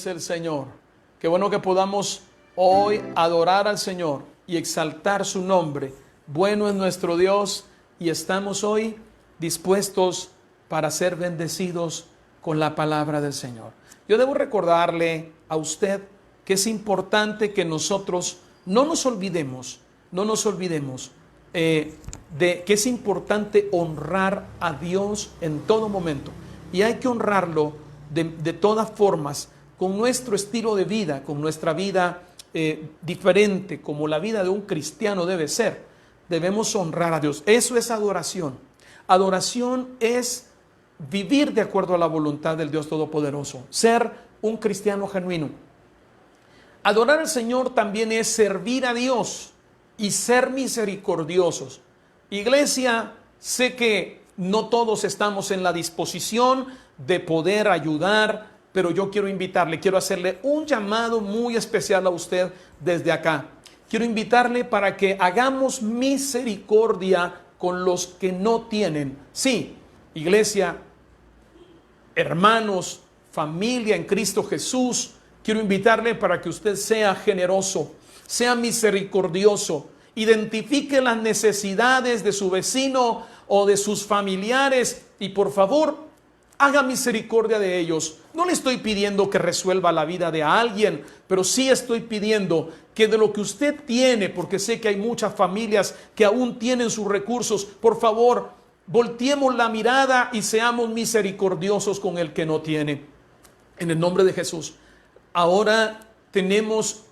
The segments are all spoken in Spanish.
es el Señor. Qué bueno que podamos hoy adorar al Señor y exaltar su nombre. Bueno es nuestro Dios y estamos hoy dispuestos para ser bendecidos con la palabra del Señor. Yo debo recordarle a usted que es importante que nosotros no nos olvidemos de que es importante honrar a Dios en todo momento. Y hay que honrarlo de todas formas, con nuestro estilo de vida, con nuestra vida diferente, como la vida de un cristiano debe ser. Debemos honrar a Dios. Eso es adoración. Adoración es vivir de acuerdo a la voluntad del Dios Todopoderoso, ser un cristiano genuino. Adorar al Señor también es servir a Dios y ser misericordiosos. Iglesia, sé que no todos estamos en la disposición de poder ayudar, pero yo quiero invitarle, quiero hacerle un llamado muy especial a usted desde acá. Quiero invitarle para que hagamos misericordia con los que no tienen. Sí, iglesia, hermanos, familia en Cristo Jesús, quiero invitarle para que usted sea generoso, sea misericordioso, identifique las necesidades de su vecino o de sus familiares y por favor, haga misericordia de ellos. No le estoy pidiendo que resuelva la vida de alguien, pero sí estoy pidiendo que de lo que usted tiene, porque sé que hay muchas familias que aún tienen sus recursos, por favor, volteemos la mirada y seamos misericordiosos con el que no tiene. En el nombre de Jesús. Ahora tenemos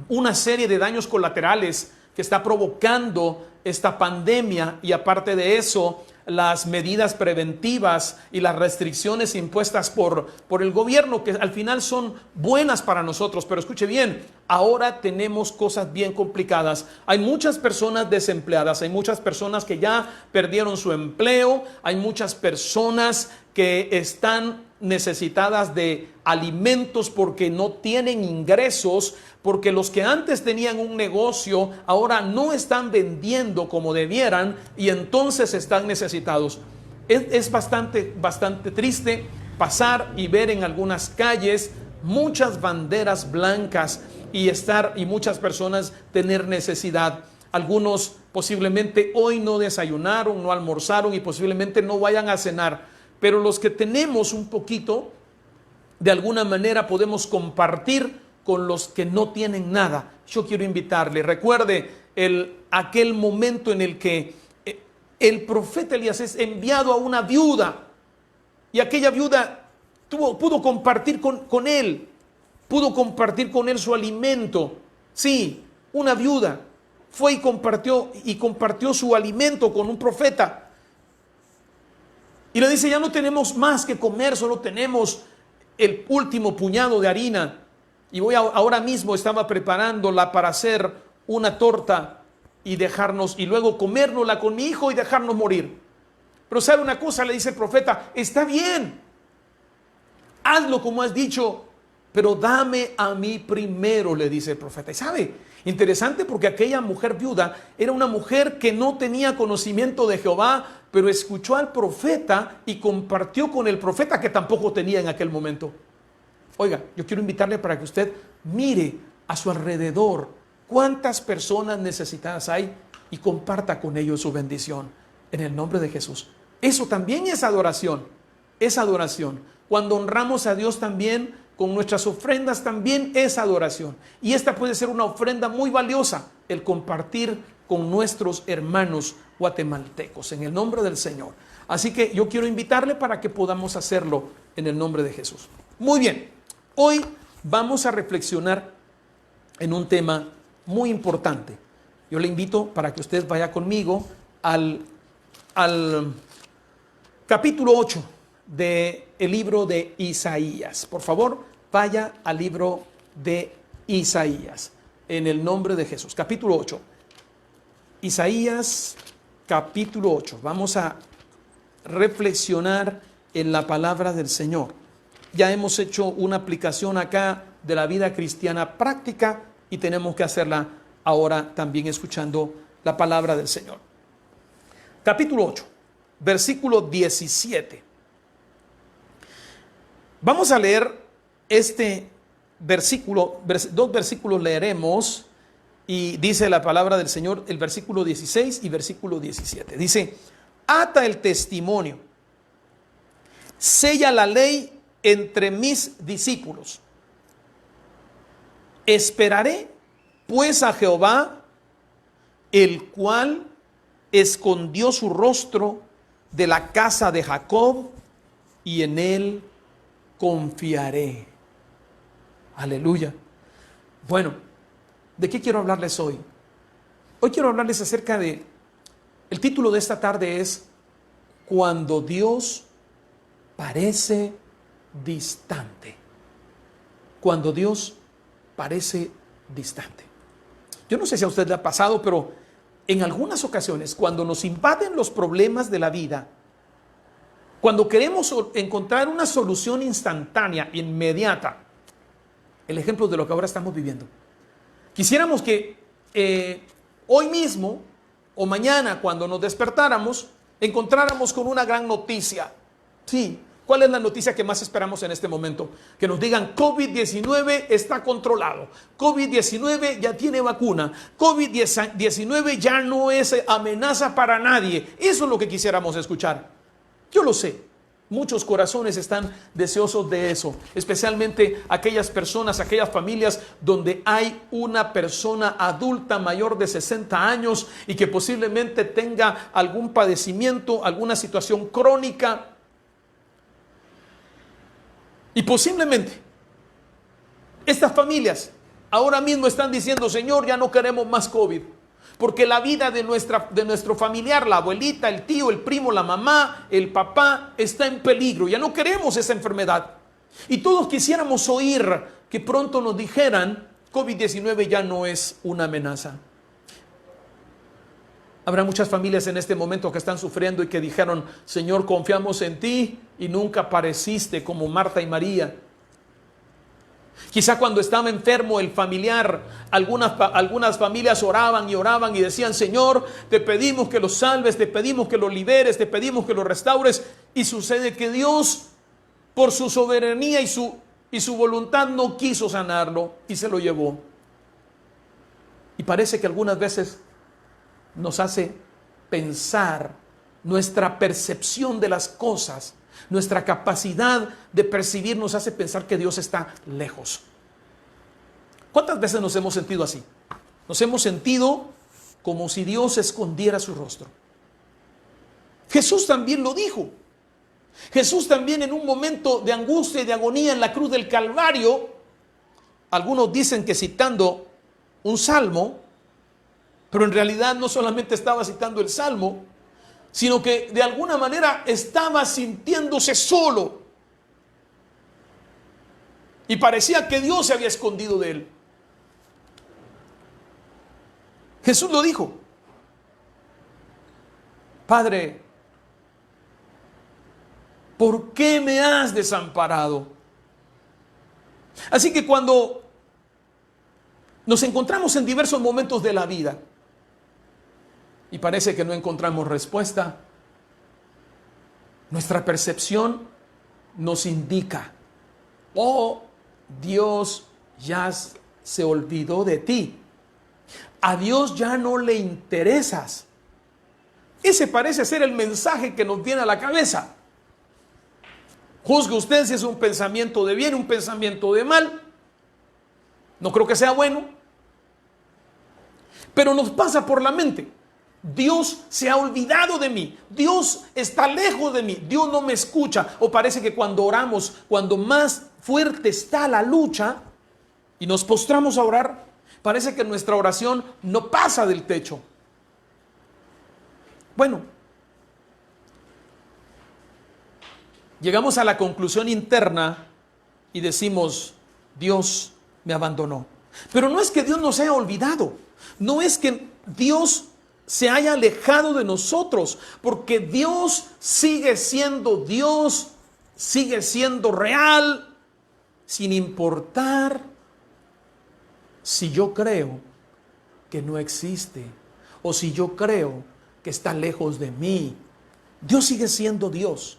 una serie de daños colaterales que está provocando esta pandemia y aparte de eso, las medidas preventivas y las restricciones impuestas por el gobierno, que al final son buenas para nosotros. Pero escuche bien, ahora tenemos cosas bien complicadas. Hay muchas personas desempleadas, hay muchas personas que ya perdieron su empleo, hay muchas personas que están necesitadas de alimentos porque no tienen ingresos, porque los que antes tenían un negocio ahora no están vendiendo como debieran y entonces están necesitados. Es bastante triste pasar y ver en algunas calles muchas banderas blancas y muchas personas tener necesidad. Algunos posiblemente hoy no desayunaron, no almorzaron y posiblemente no vayan a cenar. Pero los que tenemos un poquito, de alguna manera podemos compartir con los que no tienen nada. Yo quiero invitarle, recuerde aquel momento en el que el profeta Elías es enviado a una viuda y aquella viuda pudo compartir con él su alimento. Sí, una viuda fue y compartió su alimento con un profeta. Y le dice, ya no tenemos más que comer, solo tenemos el último puñado de harina. Y ahora mismo estaba preparándola para hacer una torta y luego comérnosla con mi hijo y dejarnos morir. Pero sabe una cosa, le dice el profeta, está bien, hazlo como has dicho, pero dame a mí primero, le dice el profeta. Y sabe, interesante porque aquella mujer viuda era una mujer que no tenía conocimiento de Jehová, pero escuchó al profeta y compartió con el profeta que tampoco tenía en aquel momento. Oiga, yo quiero invitarle para que usted mire a su alrededor cuántas personas necesitadas hay y comparta con ellos su bendición en el nombre de Jesús. Eso también es adoración, es adoración. Cuando honramos a Dios también con nuestras ofrendas también es adoración. Y esta puede ser una ofrenda muy valiosa, el compartir con nuestros hermanos guatemaltecos, en el nombre del Señor. Así que yo quiero invitarle para que podamos hacerlo en el nombre de Jesús. Muy bien, hoy vamos a reflexionar en un tema muy importante. Yo le invito para que usted vaya conmigo al capítulo 8 del libro de Isaías. Por favor, vaya al libro de Isaías, en el nombre de Jesús. Capítulo 8. Isaías, capítulo 8. Vamos a reflexionar en la palabra del Señor. Ya hemos hecho una aplicación acá de la vida cristiana práctica y tenemos que hacerla ahora también escuchando la palabra del Señor. Capítulo 8, versículo 17. Vamos a leer este versículo, dos versículos leeremos y dice la palabra del Señor, el versículo 16 y versículo 17. Dice, ata el testimonio, sella la ley entre mis discípulos. Esperaré pues a Jehová, el cual escondió su rostro de la casa de Jacob, y en él confiaré. Aleluya. Bueno, ¿de qué quiero hablarles hoy? Hoy quiero hablarles acerca de, el título de esta tarde es, Cuando Dios parece distante. Cuando Dios parece distante. Yo no sé si a usted le ha pasado, pero en algunas ocasiones, cuando nos invaden los problemas de la vida, cuando queremos encontrar una solución instantánea, inmediata, el ejemplo de lo que ahora estamos viviendo, quisiéramos que hoy mismo o mañana, cuando nos despertáramos, encontráramos con una gran noticia. Sí, ¿cuál es la noticia que más esperamos en este momento? Que nos digan, COVID-19 está controlado, COVID-19 ya tiene vacuna, COVID-19 ya no es amenaza para nadie. Eso es lo que quisiéramos escuchar. Yo lo sé, muchos corazones están deseosos de eso, especialmente aquellas personas, aquellas familias donde hay una persona adulta mayor de 60 años y que posiblemente tenga algún padecimiento, alguna situación crónica. Y posiblemente estas familias ahora mismo están diciendo, Señor, ya no queremos más COVID, porque la vida de nuestro familiar, la abuelita, el tío, el primo, la mamá, el papá, está en peligro. Ya no queremos esa enfermedad. Y todos quisiéramos oír que pronto nos dijeran, COVID-19 ya no es una amenaza. Habrá muchas familias en este momento que están sufriendo y que dijeron, Señor, confiamos en ti y nunca apareciste, como Marta y María. Quizá cuando estaba enfermo el familiar, algunas familias oraban y decían, Señor, te pedimos que lo salves, te pedimos que lo liberes, te pedimos que lo restaures. Y sucede que Dios, por su soberanía y su voluntad, no quiso sanarlo y se lo llevó. Y parece que algunas veces nos hace pensar, nuestra percepción de las cosas, nuestra capacidad de percibir nos hace pensar que Dios está lejos. ¿Cuántas veces nos hemos sentido así? Nos hemos sentido como si Dios escondiera su rostro. Jesús también lo dijo. Jesús también, en un momento de angustia y de agonía en la cruz del Calvario, algunos dicen que citando un salmo, pero en realidad no solamente estaba citando el salmo, sino que de alguna manera estaba sintiéndose solo. Y parecía que Dios se había escondido de él. Jesús lo dijo. Padre, ¿por qué me has desamparado? Así que cuando nos encontramos en diversos momentos de la vida y parece que no encontramos respuesta, nuestra percepción nos indica, oh, Dios ya se olvidó de ti. A Dios ya no le interesas. Ese parece ser el mensaje que nos viene a la cabeza. Juzgue usted si es un pensamiento de bien, un pensamiento de mal. No creo que sea bueno. Pero nos pasa por la mente. Dios se ha olvidado de mí. Dios está lejos de mí. Dios no me escucha. O parece que cuando oramos, cuando más fuerte está la lucha y nos postramos a orar, parece que nuestra oración no pasa del techo. Bueno, llegamos a la conclusión interna y decimos, Dios me abandonó. Pero no es que Dios nos haya olvidado. No es que Dios se haya alejado de nosotros, porque Dios sigue siendo Dios, sigue siendo real, sin importar si yo creo que no existe o si yo creo que está lejos de mí. Dios sigue siendo Dios.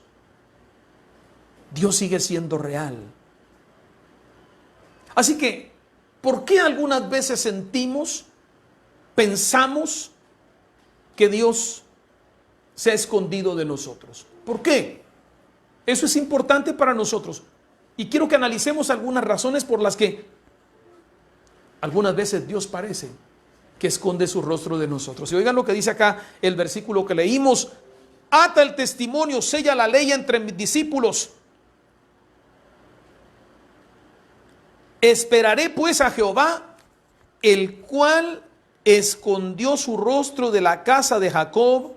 Dios sigue siendo real. Así que, ¿por qué algunas veces pensamos que Dios se ha escondido de nosotros? ¿Por qué? Eso es importante para nosotros. Y quiero que analicemos algunas razones por las que algunas veces Dios parece que esconde su rostro de nosotros. Y oigan lo que dice acá el versículo que leímos: ata el testimonio, sella la ley entre mis discípulos. Esperaré pues a Jehová, el cual escondió su rostro de la casa de Jacob,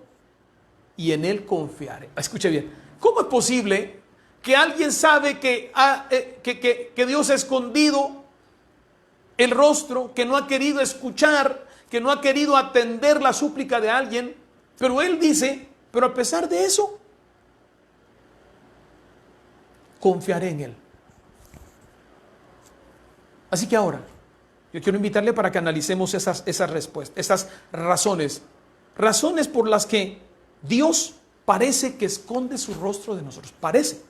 y en él confiaré. Escuche bien, ¿cómo es posible que alguien sabe que Dios ha escondido el rostro, que no ha querido escuchar, que no ha querido atender la súplica de alguien, pero él dice, pero a pesar de eso, confiaré en él? Así que ahora, yo quiero invitarle para que analicemos esas respuestas, esas razones por las que Dios parece que esconde su rostro de nosotros. Parece.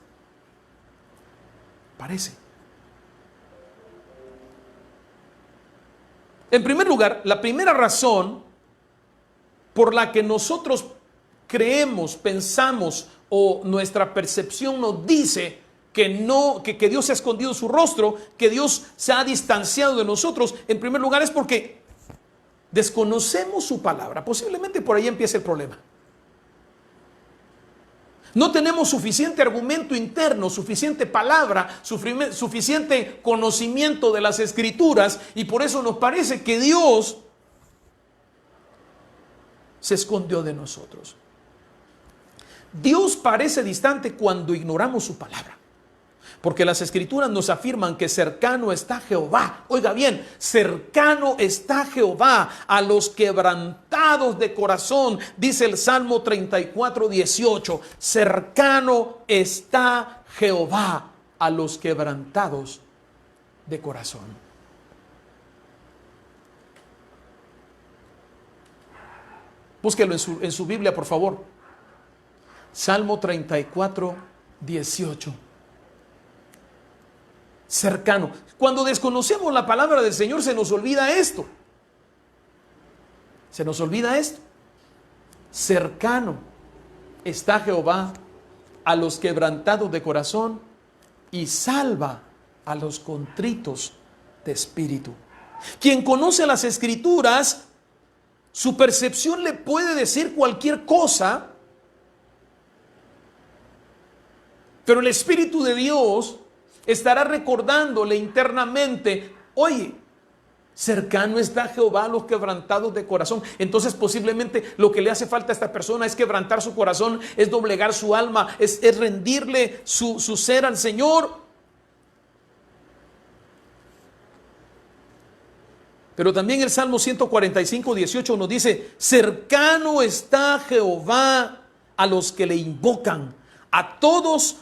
En primer lugar, la primera razón por la que nosotros creemos, pensamos o nuestra percepción nos dice que Dios ha escondido su rostro, que Dios se ha distanciado de nosotros, en primer lugar es porque desconocemos su palabra. Posiblemente por ahí empieza el problema. No tenemos suficiente argumento interno, suficiente palabra, suficiente conocimiento de las Escrituras, y por eso nos parece que Dios se escondió de nosotros. Dios parece distante cuando ignoramos su palabra, porque las Escrituras nos afirman que cercano está Jehová. Oiga bien, cercano está Jehová a los quebrantados de corazón, dice el Salmo 34:18. Cercano está Jehová a los quebrantados de corazón. Búsquelo en su Biblia, por favor. Salmo 34:18. Cercano. Cuando desconocemos la palabra del Señor se nos olvida esto. Cercano está Jehová a los quebrantados de corazón y salva a los contritos de espíritu. Quien conoce las Escrituras, su percepción le puede decir cualquier cosa, pero el Espíritu de Dios estará recordándole internamente: oye, cercano está Jehová a los quebrantados de corazón. Entonces posiblemente lo que le hace falta a esta persona es quebrantar su corazón, es doblegar su alma, es rendirle su ser al Señor. Pero también el Salmo 145:18 nos dice: cercano está Jehová a los que le invocan, a todos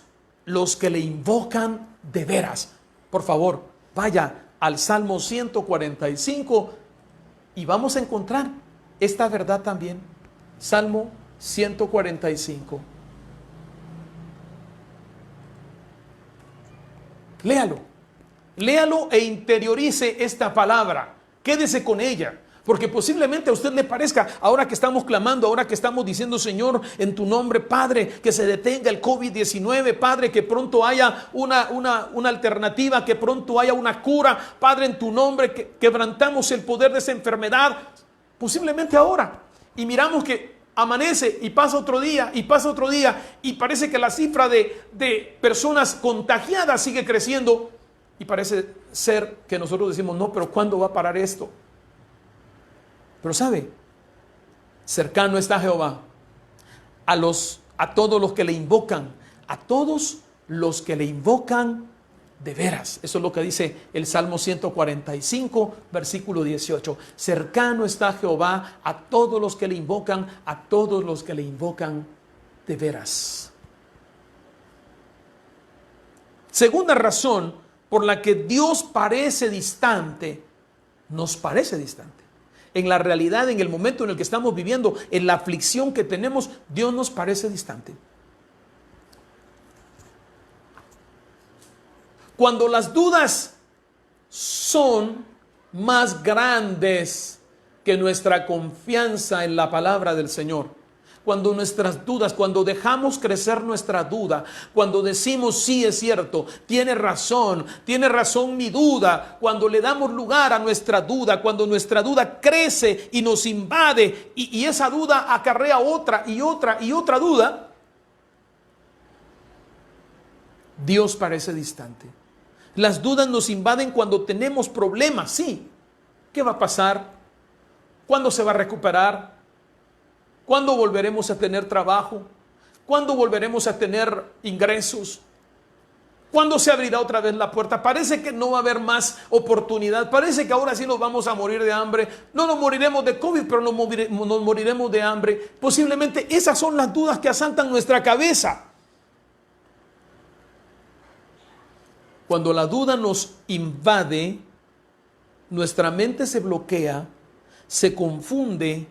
los que le invocan de veras. Por favor, vaya al Salmo 145 y vamos a encontrar esta verdad también. Salmo 145. Léalo e interiorice esta palabra. Quédese con ella, porque posiblemente a usted le parezca, ahora que estamos clamando, ahora que estamos diciendo: Señor, en tu nombre, Padre, que se detenga el COVID-19, Padre, que pronto haya una alternativa, que pronto haya una cura, Padre, en tu nombre, que quebrantamos el poder de esa enfermedad. Posiblemente ahora, y miramos que amanece y pasa otro día, y parece que la cifra de personas contagiadas sigue creciendo, y parece ser que nosotros decimos: no, pero ¿cuándo va a parar esto? Pero sabe, cercano está Jehová a todos los que le invocan, a todos los que le invocan de veras. Eso es lo que dice el Salmo 145, versículo 18. Cercano está Jehová a todos los que le invocan, a todos los que le invocan de veras. Segunda razón por la que Dios parece distante, nos parece distante. En la realidad, en el momento en el que estamos viviendo, en la aflicción que tenemos, Dios nos parece distante. Cuando las dudas son más grandes que nuestra confianza en la palabra del Señor. Cuando nuestras dudas, cuando dejamos crecer nuestra duda, cuando decimos sí es cierto, tiene razón mi duda, cuando le damos lugar a nuestra duda, cuando nuestra duda crece y nos invade y esa duda acarrea otra y otra y otra duda, Dios parece distante. Las dudas nos invaden cuando tenemos problemas, sí. ¿Qué va a pasar? ¿Cuándo se va a recuperar? ¿Cuándo volveremos a tener trabajo? ¿Cuándo volveremos a tener ingresos? ¿Cuándo se abrirá otra vez la puerta? Parece que no va a haber más oportunidad. Parece que ahora sí nos vamos a morir de hambre. No nos moriremos de COVID, pero nos moriremos de hambre. Posiblemente esas son las dudas que asaltan nuestra cabeza. Cuando la duda nos invade, nuestra mente se bloquea, se confunde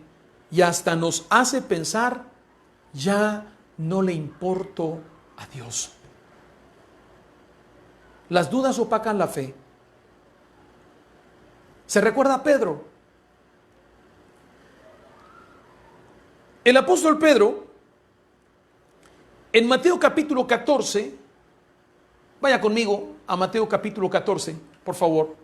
y hasta nos hace pensar, ya no le importo a Dios. Las dudas opacan la fe. ¿Se recuerda a Pedro? El apóstol Pedro, en Mateo capítulo 14, vaya conmigo a Mateo capítulo 14, por favor.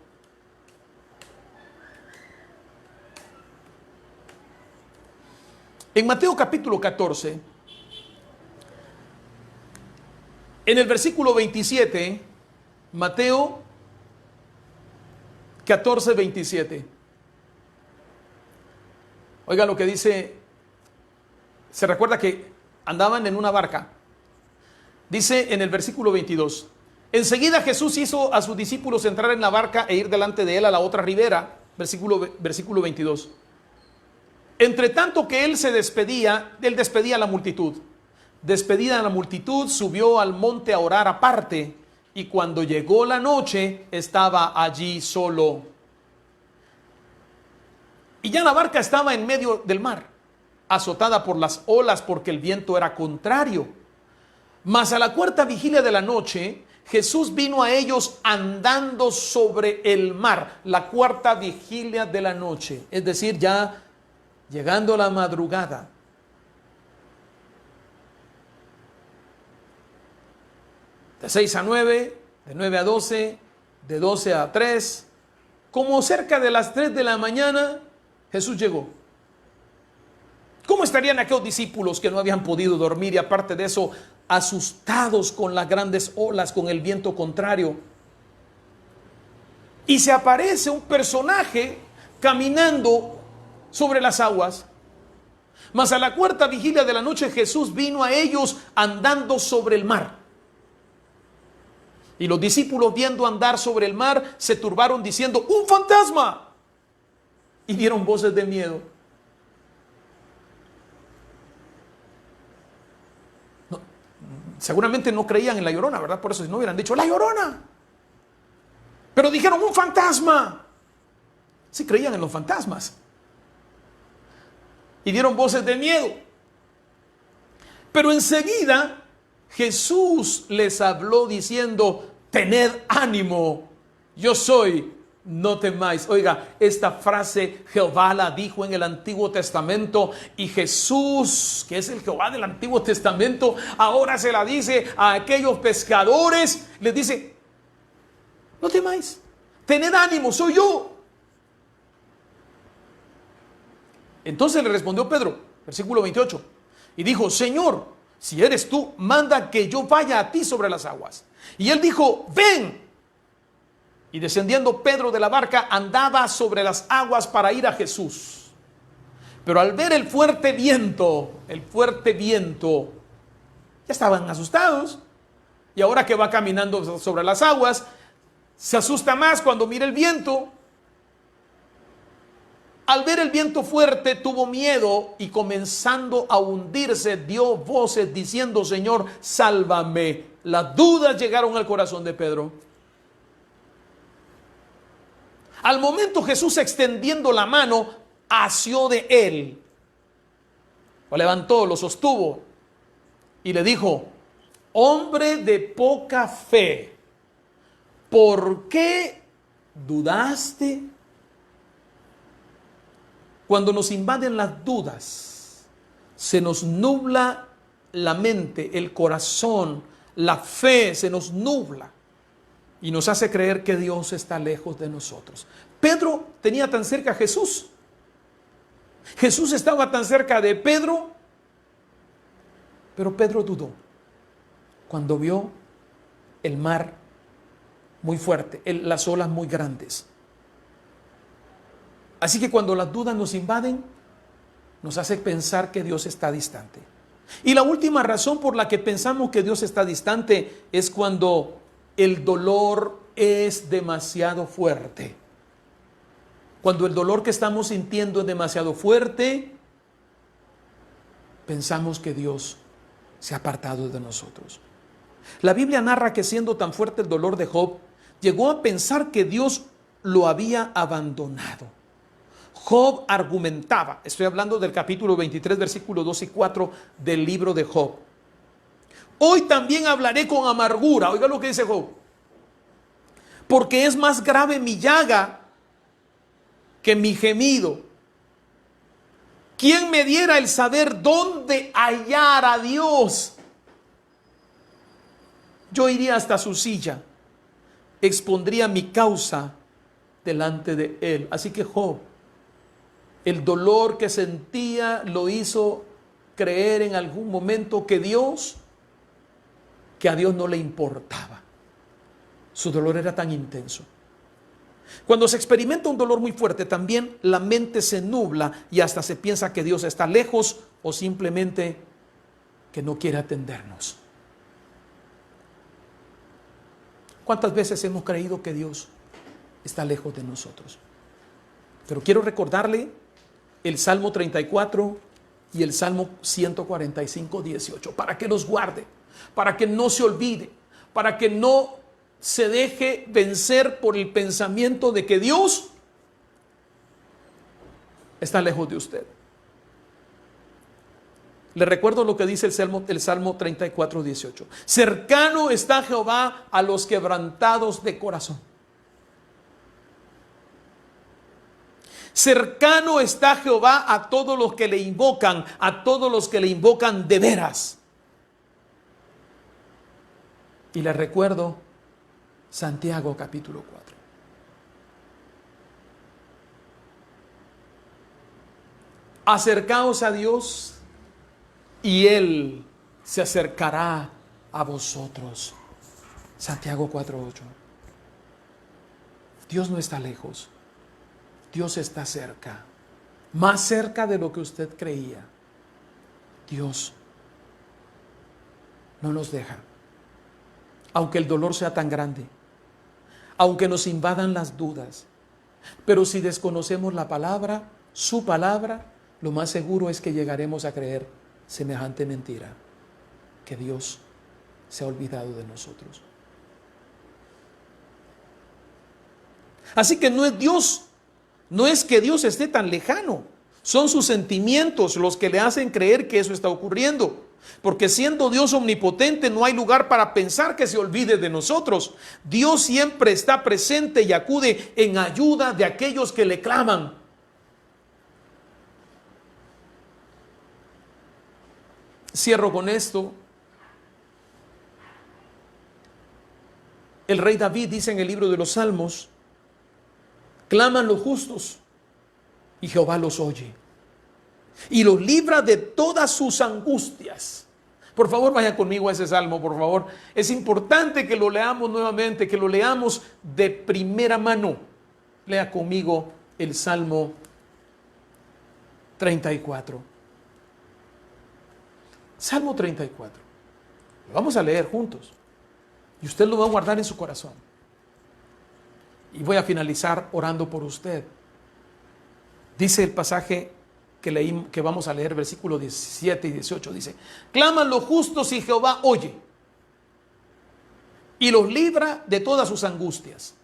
En Mateo capítulo 14, en el versículo 27, Mateo 14, 27. Oiga lo que dice, se recuerda que andaban en una barca. Dice en el versículo 22, enseguida Jesús hizo a sus discípulos entrar en la barca e ir delante de él a la otra ribera, versículo 22. Entre tanto que él despedía a la multitud. Despedida la multitud, subió al monte a orar aparte, y cuando llegó la noche, estaba allí solo. Y ya la barca estaba en medio del mar, azotada por las olas, porque el viento era contrario. Mas a la cuarta vigilia de la noche, Jesús vino a ellos andando sobre el mar. La cuarta vigilia de la noche, es decir, ya llegando la madrugada. De 6 a 9, de 9 a 12, de 12 a 3, como cerca de las 3 de la mañana, Jesús llegó. ¿Cómo estarían aquellos discípulos que no habían podido dormir y aparte de eso, asustados con las grandes olas, con el viento contrario? Y se aparece un personaje caminando sobre las aguas. Mas a la cuarta vigilia de la noche Jesús vino a ellos andando sobre el mar. Y los discípulos, viendo andar sobre el mar, se turbaron diciendo, ¡un fantasma! Y dieron voces de miedo. No, seguramente no creían en la Llorona, ¿verdad? Por eso no hubieran dicho, ¡la Llorona! Pero dijeron, ¡un fantasma! Sí creían en los fantasmas. Y dieron voces de miedo. Pero enseguida Jesús les habló diciendo, tened ánimo, yo soy, no temáis. Oiga, esta frase Jehová la dijo en el Antiguo Testamento y Jesús, que es el Jehová del Antiguo Testamento, ahora se la dice a aquellos pescadores, les dice, no temáis, tened ánimo, soy yo. Entonces le respondió Pedro, versículo 28, y dijo, Señor, si eres tú, manda que yo vaya a ti sobre las aguas. Y él dijo, ven. Y descendiendo Pedro de la barca, andaba sobre las aguas para ir a Jesús. Pero al ver el fuerte viento, ya estaban asustados. Y ahora que va caminando sobre las aguas, se asusta más cuando mira el viento. Al ver el viento fuerte tuvo miedo y comenzando a hundirse dio voces diciendo, Señor, sálvame. Las dudas llegaron al corazón de Pedro. Al momento Jesús extendiendo la mano, asió de él. Lo levantó, lo sostuvo y le dijo, hombre de poca fe, ¿por qué ¿Dudaste? Cuando nos invaden las dudas, se nos nubla la mente, el corazón, la fe se nos nubla y nos hace creer que Dios está lejos de nosotros. Pedro tenía tan cerca a Jesús. Jesús estaba tan cerca de Pedro, pero Pedro dudó cuando vio el mar muy fuerte, las olas muy grandes. Así que cuando las dudas nos invaden, nos hace pensar que Dios está distante. Y la última razón por la que pensamos que Dios está distante es cuando el dolor es demasiado fuerte. Cuando el dolor que estamos sintiendo es demasiado fuerte, pensamos que Dios se ha apartado de nosotros. La Biblia narra que siendo tan fuerte el dolor de Job, llegó a pensar que Dios lo había abandonado. Job argumentaba, estoy hablando del capítulo 23, versículos 2 y 4 del libro de Job. Hoy también hablaré con amargura, oiga lo que dice Job, porque es más grave mi llaga que mi gemido. ¿Quién me diera el saber dónde hallar a Dios? Yo iría hasta su silla, expondría mi causa delante de él. Así que Job, el dolor que sentía lo hizo creer en algún momento que a Dios no le importaba. Su dolor era tan intenso. Cuando se experimenta un dolor muy fuerte, también la mente se nubla y hasta se piensa que Dios está lejos o simplemente que no quiere atendernos. ¿Cuántas veces hemos creído que Dios está lejos de nosotros? Pero quiero recordarle el Salmo 34 y el Salmo 145, 18, para que los guarde, para que no se olvide, para que no se deje vencer por el pensamiento de que Dios está lejos de usted. Le recuerdo lo que dice el Salmo 34, 18. Cercano está Jehová a los quebrantados de corazón. Cercano está Jehová a todos los que le invocan, a todos los que le invocan de veras. Y le recuerdo Santiago capítulo 4. Acercaos a Dios y Él se acercará a vosotros. Santiago 4:8. Dios no está lejos. Dios está cerca, más cerca de lo que usted creía. Dios no nos deja, aunque el dolor sea tan grande, aunque nos invadan las dudas. Pero si desconocemos la palabra, su palabra, lo más seguro es que llegaremos a creer semejante mentira, que Dios se ha olvidado de nosotros. Así que no es que Dios esté tan lejano, son sus sentimientos los que le hacen creer que eso está ocurriendo. Porque siendo Dios omnipotente, no hay lugar para pensar que se olvide de nosotros. Dios siempre está presente y acude en ayuda de aquellos que le claman. Cierro con esto. El rey David dice en el libro de los Salmos: claman los justos y Jehová los oye y los libra de todas sus angustias. Por favor, vaya conmigo a ese salmo, por favor. Es importante que lo leamos nuevamente, que lo leamos de primera mano. Lea conmigo el Salmo 34. Salmo 34. Lo vamos a leer juntos y usted lo va a guardar en su corazón. Y voy a finalizar orando por usted. Dice el pasaje que vamos a leer, versículos 17 y 18. Dice: claman los justos y Jehová oye y los libra de todas sus angustias.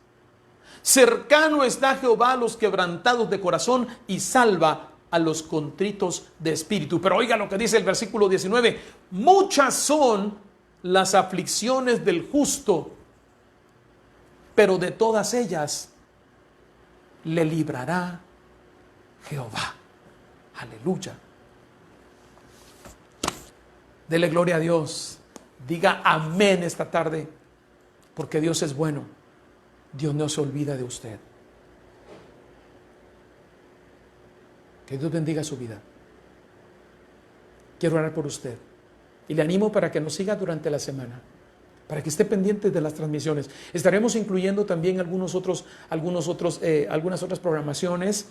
Cercano está Jehová a los quebrantados de corazón y salva a los contritos de espíritu. Pero oiga lo que dice el versículo 19: muchas son las aflicciones del justo, pero de todas ellas le librará Jehová. Aleluya. Dele gloria a Dios. Diga amén esta tarde, porque Dios es bueno. Dios no se olvida de usted. Que Dios bendiga su vida. Quiero orar por usted y le animo para que nos siga durante la semana, para que esté pendiente de las transmisiones. Estaremos incluyendo también algunas otras programaciones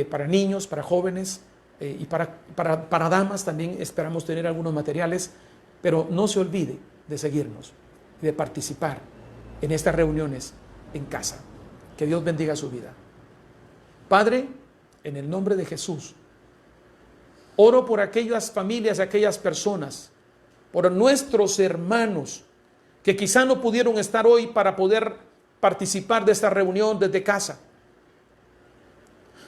para niños, para jóvenes y para damas. También esperamos tener algunos materiales, pero no se olvide de seguirnos y de participar en estas reuniones en casa. Que Dios bendiga su vida. Padre, en el nombre de Jesús, oro por aquellas familias, aquellas personas, por nuestros hermanos que quizá no pudieron estar hoy para poder participar de esta reunión desde casa.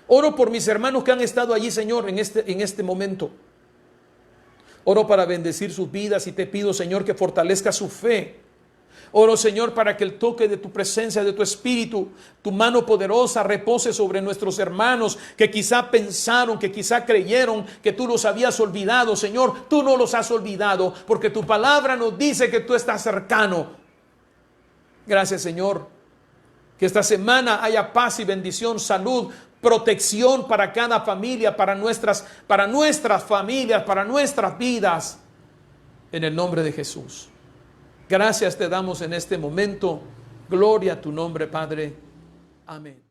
Oro por mis hermanos que han estado allí, Señor, en este momento. Oro para bendecir sus vidas y te pido, Señor, que fortalezca su fe. Oro, Señor, para que el toque de tu presencia, de tu espíritu, tu mano poderosa repose sobre nuestros hermanos que quizá pensaron, que quizá creyeron que tú los habías olvidado. Señor, tú no los has olvidado, porque tu palabra nos dice que tú estás cercano. Gracias, Señor. Que esta semana haya paz y bendición, salud, protección para cada familia, para nuestras familias, para nuestras vidas. En el nombre de Jesús. Gracias te damos en este momento. Gloria a tu nombre, Padre. Amén.